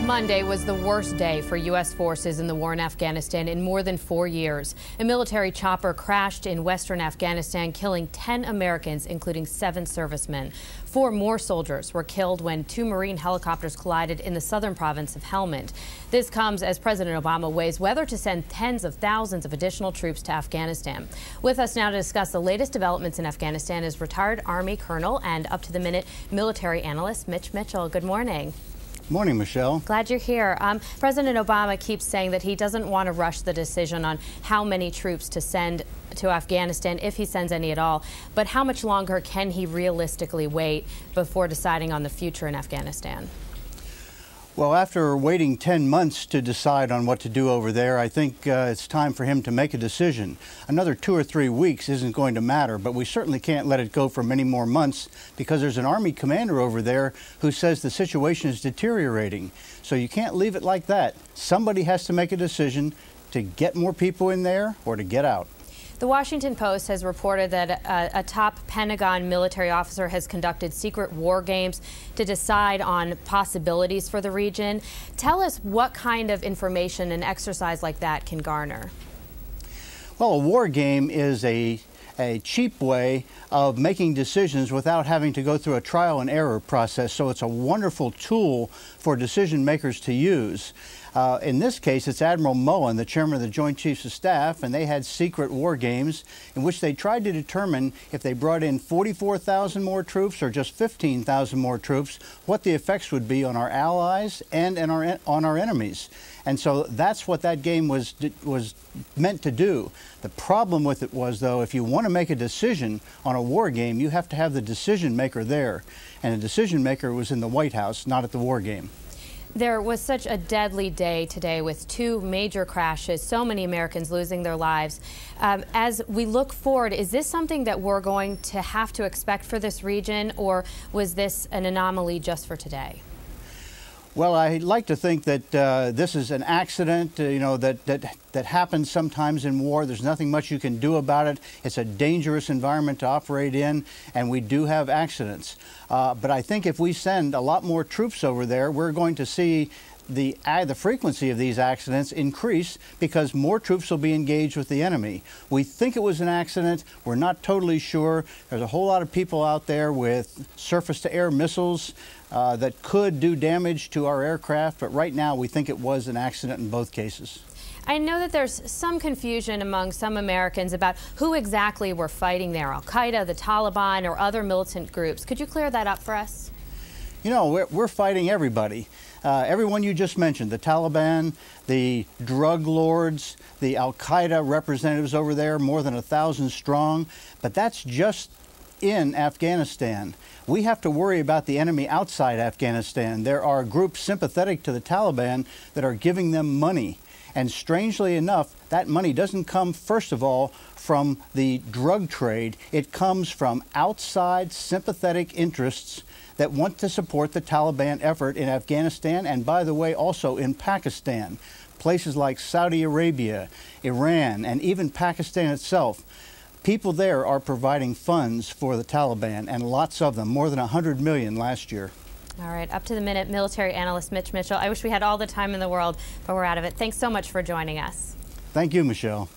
Monday was the worst day for U.S. forces in the war in Afghanistan in more than 4 years. A military chopper crashed in western Afghanistan, killing 10 Americans, including 7 servicemen. 4 more soldiers were killed when 2 Marine helicopters collided in the southern province of Helmand. This comes as President Obama weighs whether to send tens of thousands of additional troops to Afghanistan. With us now to discuss the latest developments in Afghanistan is retired Army Colonel and up-to-the-minute military analyst Mitch Mitchell. Good morning. Morning, Michelle. Glad you're here. President Obama keeps saying that he doesn't want to rush the decision on how many troops to send to Afghanistan, if he sends any at all. But how much longer can he realistically wait before deciding on the future in Afghanistan? Well, after waiting 10 months to decide on what to do over there, I think it's time for him to make a decision. Another 2 or 3 weeks isn't going to matter, but we certainly can't let it go for many more months because there's an Army commander over there who says the situation is deteriorating. So you can't leave it like that. Somebody has to make a decision to get more people in there or to get out. The Washington Post has reported that a top Pentagon military officer has conducted secret war games to decide on possibilities for the region. Tell us what kind of information an exercise like that can garner. Well, a war game is a cheap way of making decisions without having to go through a trial and error process. So it's a wonderful tool for decision makers to use. In this case, it's Admiral Mullen, the chairman of the Joint Chiefs of Staff, and they had secret war games in which they tried to determine if they brought in 44,000 more troops or just 15,000 more troops, what the effects would be on our allies and on our enemies. And so that's what that game was meant to do. The problem with it was, though, if you want to make a decision on a war game, you have to have the decision maker there. And the decision maker was in the White House, not at the war game. There was such a deadly day today with 2 major crashes, so many Americans losing their lives. As we look forward, is this something that we're going to have to expect for this region, or was this an anomaly just for today? Well, I like to think that this is an accident, that happens sometimes in war. There's nothing much you can do about it. It's a dangerous environment to operate in, and we do have accidents. But I think if we send a lot more troops over there, we're going to see the frequency of these accidents increase because more troops will be engaged with the enemy. We think it was an accident. We're not totally sure. There's a whole lot of people out there with surface-to-air missiles that could do damage to our aircraft, but right now we think it was an accident in both cases. I know that there's some confusion among some Americans about who exactly were fighting there, Al-Qaeda, the Taliban, or other militant groups. Could you clear that up for us? You know, we're fighting everybody. Everyone you just mentioned, the Taliban, the drug lords, the Al-Qaeda representatives over there, more than 1,000 strong, but that's just in Afghanistan. We have to worry about the enemy outside Afghanistan. There are groups sympathetic to the Taliban that are giving them money. And strangely enough, that money doesn't come, first of all, from the drug trade. It comes from outside sympathetic interests that want to support the Taliban effort in Afghanistan and, by the way, also in Pakistan. Places like Saudi Arabia, Iran, and even Pakistan itself. People there are providing funds for the Taliban, and lots of them, more than 100 million last year. All right, up-to-the-minute military analyst Mitch Mitchell. I wish we had all the time in the world, but we're out of it. Thanks so much for joining us. Thank you, Michelle.